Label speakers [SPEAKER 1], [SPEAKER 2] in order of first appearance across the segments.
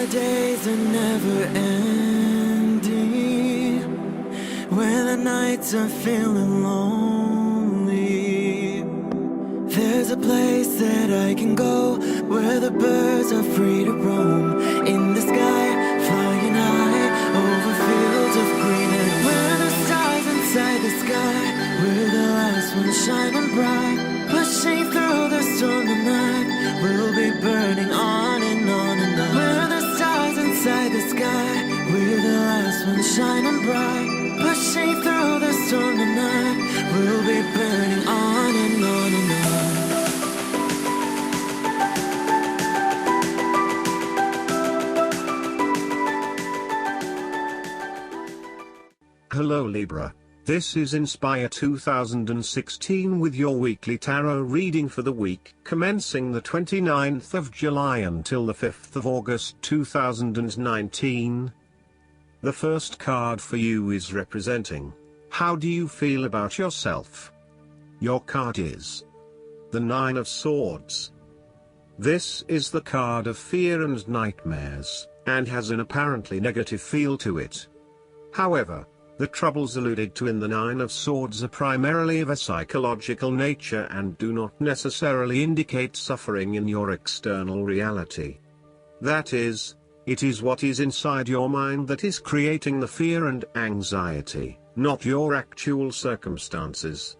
[SPEAKER 1] days are never ending, when the nights are feeling lonely, there's a place that I can go, where the birds are free to roam, in the sky, flying high, over fields of green, and where the stars inside the sky, we're the last ones shining bright, pushing through the storm tonight, we'll be burning on and on and on. We're the stars inside the sky, we're the last ones shining bright, pushing through the storm tonight, we'll be burning on and on and on.
[SPEAKER 2] Hello Libra, this is Inspire 2016 with your weekly tarot reading for the week commencing the 29th of July until the 5th of August 2019. The first card for you is representing, how do you feel about yourself? Your card is the Nine of Swords. This is the card of fear and nightmares, and has an apparently negative feel to it. However, the troubles alluded to in the Nine of Swords are primarily of a psychological nature and do not necessarily indicate suffering in your external reality. That is, it is what is inside your mind that is creating the fear and anxiety, not your actual circumstances.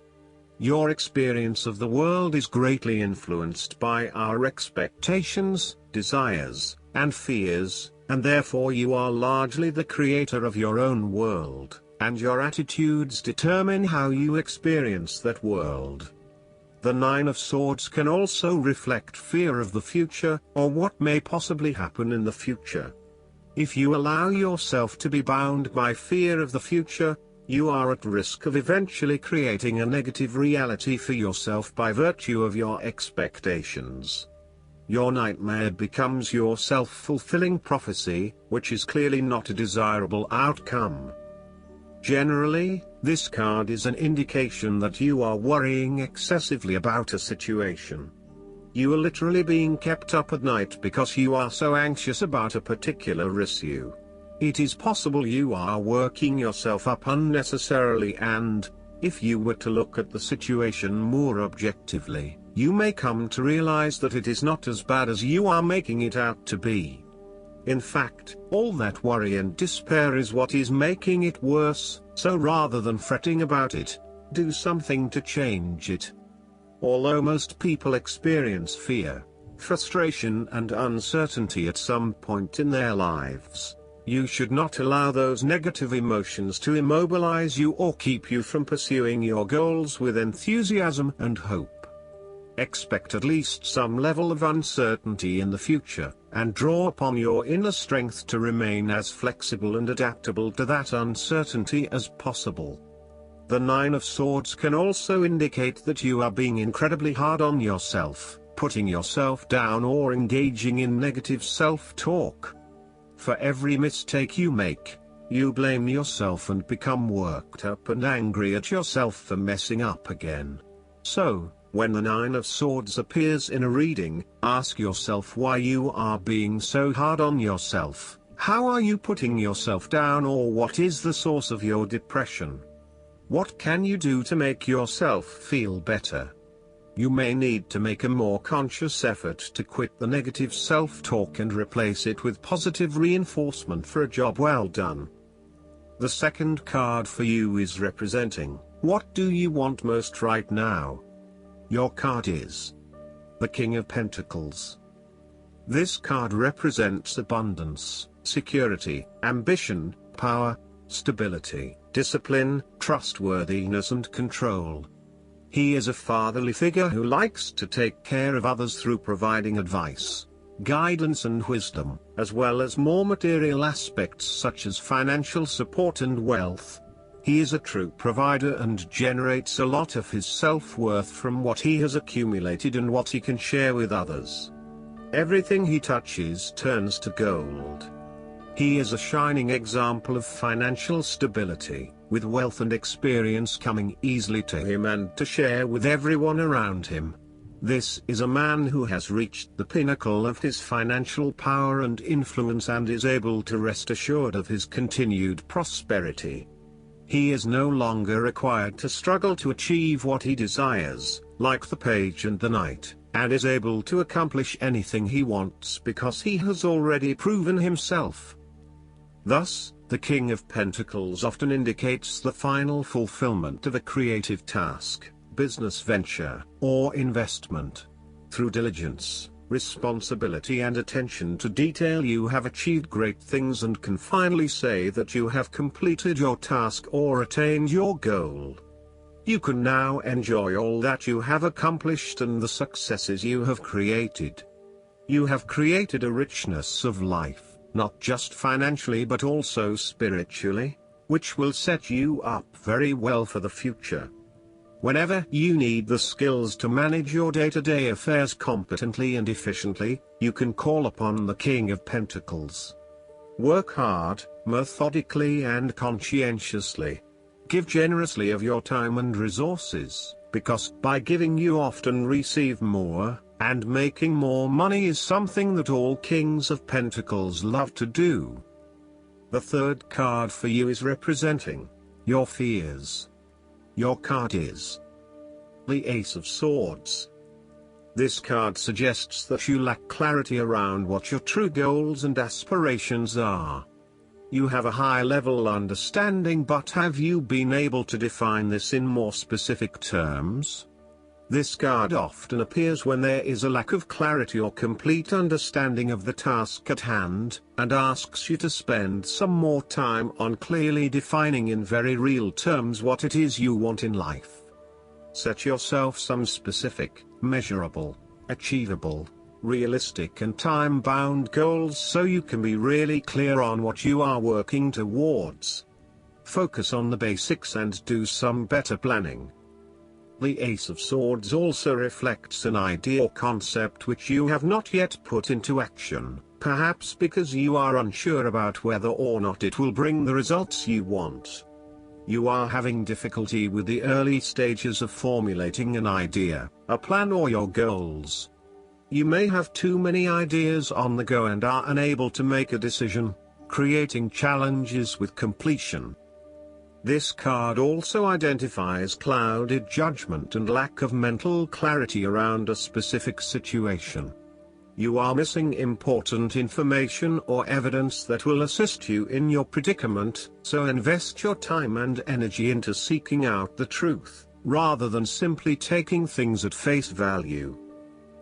[SPEAKER 2] Your experience of the world is greatly influenced by our expectations, desires, and fears, and therefore you are largely the creator of your own world, and your attitudes determine how you experience that world. The Nine of Swords can also reflect fear of the future, or what may possibly happen in the future. If you allow yourself to be bound by fear of the future, you are at risk of eventually creating a negative reality for yourself by virtue of your expectations. Your nightmare becomes your self-fulfilling prophecy, which is clearly not a desirable outcome. Generally, this card is an indication that you are worrying excessively about a situation. You are literally being kept up at night because you are so anxious about a particular issue. It is possible you are working yourself up unnecessarily and, if you were to look at the situation more objectively, you may come to realize that it is not as bad as you are making it out to be. In fact, all that worry and despair is what is making it worse, so rather than fretting about it, do something to change it. Although most people experience fear, frustration and uncertainty at some point in their lives, you should not allow those negative emotions to immobilize you or keep you from pursuing your goals with enthusiasm and hope. Expect at least some level of uncertainty in the future, and draw upon your inner strength to remain as flexible and adaptable to that uncertainty as possible. The Nine of Swords can also indicate that you are being incredibly hard on yourself, putting yourself down or engaging in negative self-talk. For every mistake you make, you blame yourself and become worked up and angry at yourself for messing up again. So, when the Nine of Swords appears in a reading, ask yourself why you are being so hard on yourself. How are you putting yourself down, or what is the source of your depression? What can you do to make yourself feel better? You may need to make a more conscious effort to quit the negative self-talk and replace it with positive reinforcement for a job well done. The second card for you is representing, what do you want most right now? Your card is the King of Pentacles. This card represents abundance, security, ambition, power, stability, discipline, trustworthiness and control. He is a fatherly figure who likes to take care of others through providing advice, guidance and wisdom, as well as more material aspects such as financial support and wealth. He is a true provider and generates a lot of his self-worth from what he has accumulated and what he can share with others. Everything he touches turns to gold. He is a shining example of financial stability, with wealth and experience coming easily to him and to share with everyone around him. This is a man who has reached the pinnacle of his financial power and influence and is able to rest assured of his continued prosperity. He is no longer required to struggle to achieve what he desires, like the page and the knight, and is able to accomplish anything he wants because he has already proven himself. Thus, the King of Pentacles often indicates the final fulfillment of a creative task, business venture, or investment. Through diligence, responsibility and attention to detail, you have achieved great things and can finally say that you have completed your task or attained your goal. You can now enjoy all that you have accomplished and the successes you have created. You have created a richness of life, not just financially but also spiritually, which will set you up very well for the future. Whenever you need the skills to manage your day-to-day affairs competently and efficiently, you can call upon the King of Pentacles. Work hard, methodically and conscientiously. Give generously of your time and resources, because by giving you often receive more, and making more money is something that all Kings of Pentacles love to do. The third card for you is representing your fears. Your card is the Ace of Swords. This card suggests that you lack clarity around what your true goals and aspirations are. You have a high-level understanding, but have you been able to define this in more specific terms? This card often appears when there is a lack of clarity or complete understanding of the task at hand, and asks you to spend some more time on clearly defining in very real terms what it is you want in life. Set yourself some specific, measurable, achievable, realistic and time-bound goals so you can be really clear on what you are working towards. Focus on the basics and do some better planning. The Ace of Swords also reflects an idea or concept which you have not yet put into action, perhaps because you are unsure about whether or not it will bring the results you want. You are having difficulty with the early stages of formulating an idea, a plan or your goals. You may have too many ideas on the go and are unable to make a decision, creating challenges with completion. This card also identifies clouded judgment and lack of mental clarity around a specific situation. You are missing important information or evidence that will assist you in your predicament, so invest your time and energy into seeking out the truth, rather than simply taking things at face value.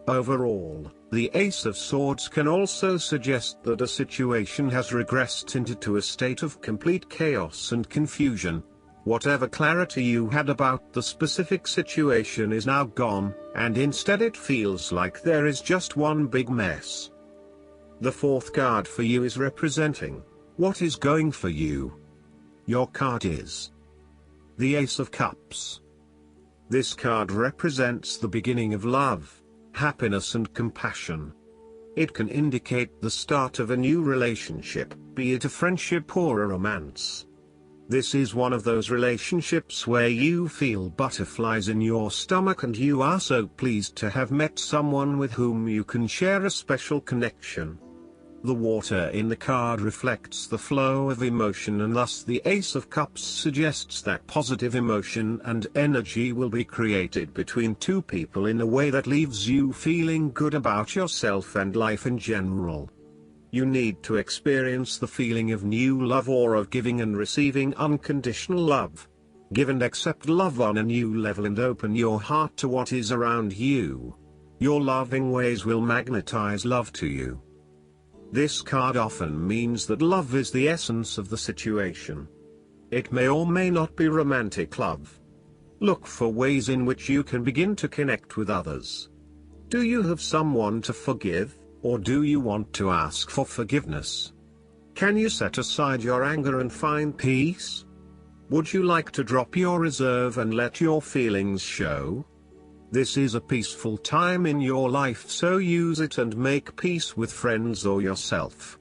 [SPEAKER 2] Overall, the Ace of Swords can also suggest that a situation has regressed into a state of complete chaos and confusion. Whatever clarity you had about the specific situation is now gone, and instead it feels like there is just one big mess. The fourth card for you is representing what is going for you. Your card is the Ace of Cups. This card represents the beginning of love, happiness and compassion. It can indicate the start of a new relationship, be it a friendship or a romance. This is one of those relationships where you feel butterflies in your stomach and you are so pleased to have met someone with whom you can share a special connection. The water in the card reflects the flow of emotion, and thus the Ace of Cups suggests that positive emotion and energy will be created between two people in a way that leaves you feeling good about yourself and life in general. You need to experience the feeling of new love or of giving and receiving unconditional love. Give and accept love on a new level and open your heart to what is around you. Your loving ways will magnetize love to you. This card often means that love is the essence of the situation. It may or may not be romantic love. Look for ways in which you can begin to connect with others. Do you have someone to forgive, or do you want to ask for forgiveness? Can you set aside your anger and find peace? Would you like to drop your reserve and let your feelings show? This is a peaceful time in your life, so use it and make peace with friends or yourself.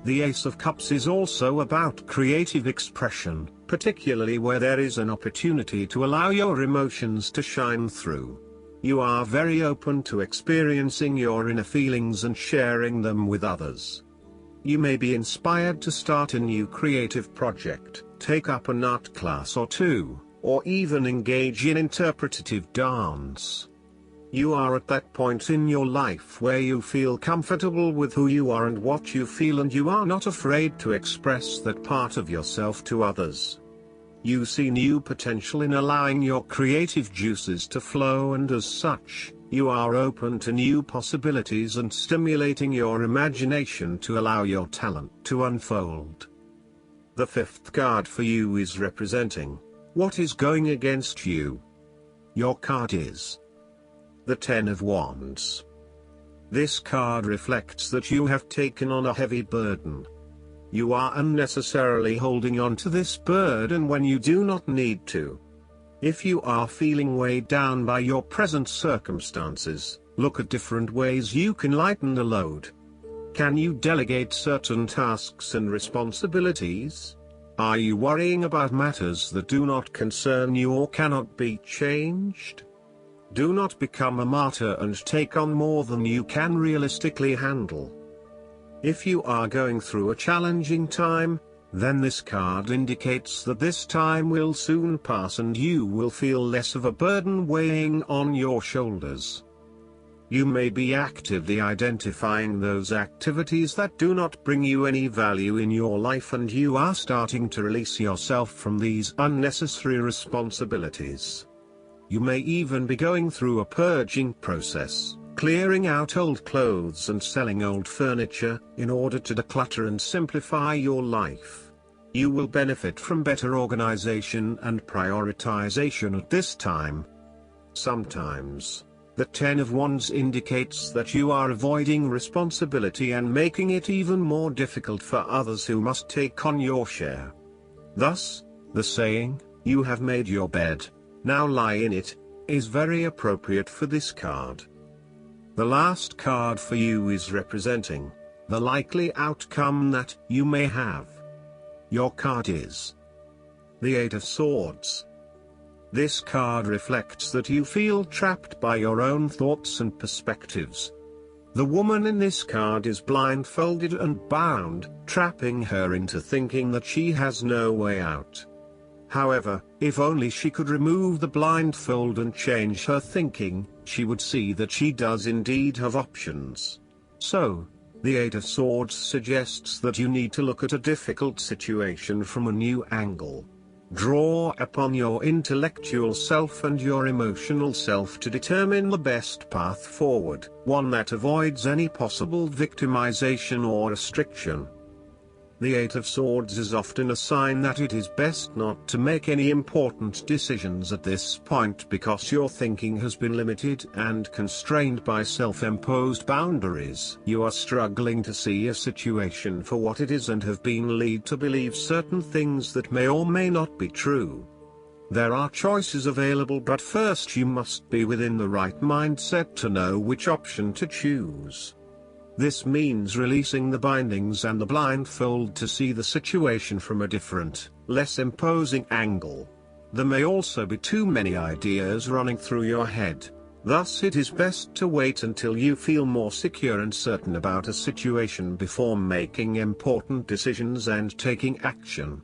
[SPEAKER 2] The Ace of Cups is also about creative expression, particularly where there is an opportunity to allow your emotions to shine through. you are very open to experiencing your inner feelings and sharing them with others. You may be inspired to start a new creative project, take up an art class or two, or even engage in interpretative dance. You are at that point in your life where you feel comfortable with who you are and what you feel, and you are not afraid to express that part of yourself to others. You see new potential in allowing your creative juices to flow, and as such, you are open to new possibilities and stimulating your imagination to allow your talent to unfold. The fifth card for you is representing what is going against you. Your card is the Ten of Wands. This card reflects that you have taken on a heavy burden. You are unnecessarily holding on to this burden when you do not need to. If you are feeling weighed down by your present circumstances, look at different ways you can lighten the load. Can you delegate certain tasks and responsibilities? Are you worrying about matters that do not concern you or cannot be changed? Do not become a martyr and take on more than you can realistically handle. If you are going through a challenging time, then this card indicates that this time will soon pass and you will feel less of a burden weighing on your shoulders. You may be actively identifying those activities that do not bring you any value in your life, and you are starting to release yourself from these unnecessary responsibilities. You may even be going through a purging process, clearing out old clothes and selling old furniture, in order to declutter and simplify your life. You will benefit from better organization and prioritization at this time. Sometimes, the Ten of Wands indicates that you are avoiding responsibility and making it even more difficult for others who must take on your share. Thus, the saying, "You have made your bed, now lie in it," is very appropriate for this card. The last card for you is representing the likely outcome that you may have. Your card is the Eight of Swords. This card reflects that you feel trapped by your own thoughts and perspectives. The woman in this card is blindfolded and bound, trapping her into thinking that she has no way out. However, if only she could remove the blindfold and change her thinking, she would see that she does indeed have options. So, the Eight of Swords suggests that you need to look at a difficult situation from a new angle. Draw upon your intellectual self and your emotional self to determine the best path forward, one that avoids any possible victimization or restriction. The Eight of Swords is often a sign that it is best not to make any important decisions at this point because your thinking has been limited and constrained by self-imposed boundaries. You are struggling to see a situation for what it is and have been led to believe certain things that may or may not be true. There are choices available, but first you must be within the right mindset to know which option to choose. This means releasing the bindings and the blindfold to see the situation from a different, less imposing angle. There may also be too many ideas running through your head. Thus it is best to wait until you feel more secure and certain about a situation before making important decisions and taking action.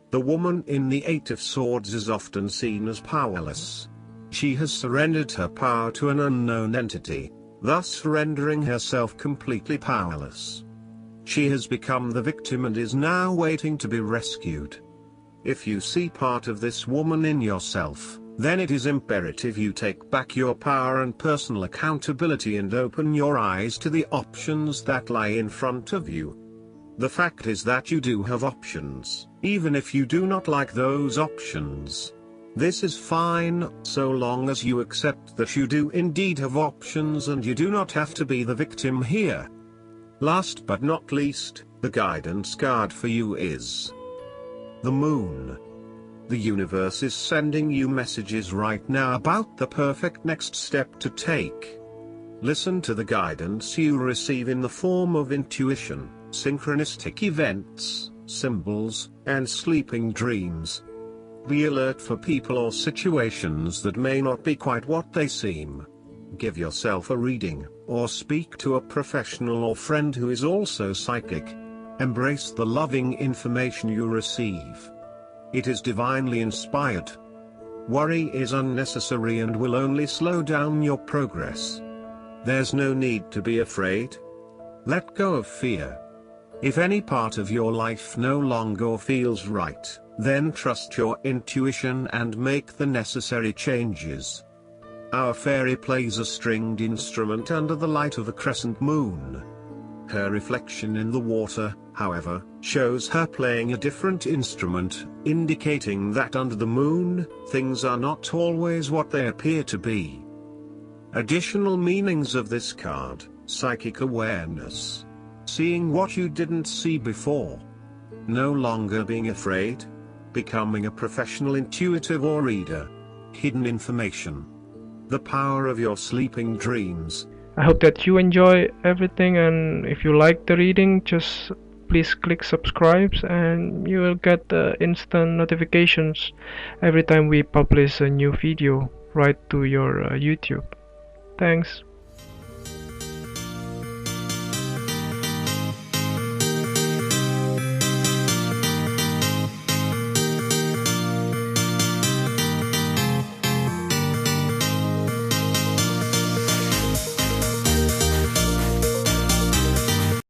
[SPEAKER 2] The woman in the Eight of Swords is often seen as powerless. She has surrendered her power to an unknown entity, thus rendering herself completely powerless. She has become the victim and is now waiting to be rescued. If you see part of this woman in yourself, then it is imperative you take back your power and personal accountability and open your eyes to the options that lie in front of you. The fact is that you do have options, even if you do not like those options. This is fine, so long as you accept that you do indeed have options and you do not have to be the victim here. Last but not least, the guidance card for you is the Moon. The universe is sending you messages right now about the perfect next step to take. Listen to the guidance you receive in the form of intuition, synchronistic events, symbols, and sleeping dreams. Be alert for people or situations that may not be quite what they seem. Give yourself a reading, or speak to a professional or friend who is also psychic. Embrace the loving information you receive. It is divinely inspired. Worry is unnecessary and will only slow down your progress. There's no need to be afraid. Let go of fear. If any part of your life no longer feels right, then trust your intuition and make the necessary changes. Our fairy plays a stringed instrument under the light of a crescent moon. Her reflection in the water, however, shows her playing a different instrument, indicating that under the moon, things are not always what they appear to be. Additional meanings of this card: psychic awareness. Seeing what you didn't see before. No longer being afraid. Becoming a professional intuitive or reader. Hidden information. The power of your sleeping dreams.
[SPEAKER 3] I hope that you enjoy everything, and if you like the reading, just please click subscribe and you will get the instant notifications every time we publish a new video right to your YouTube. Thanks.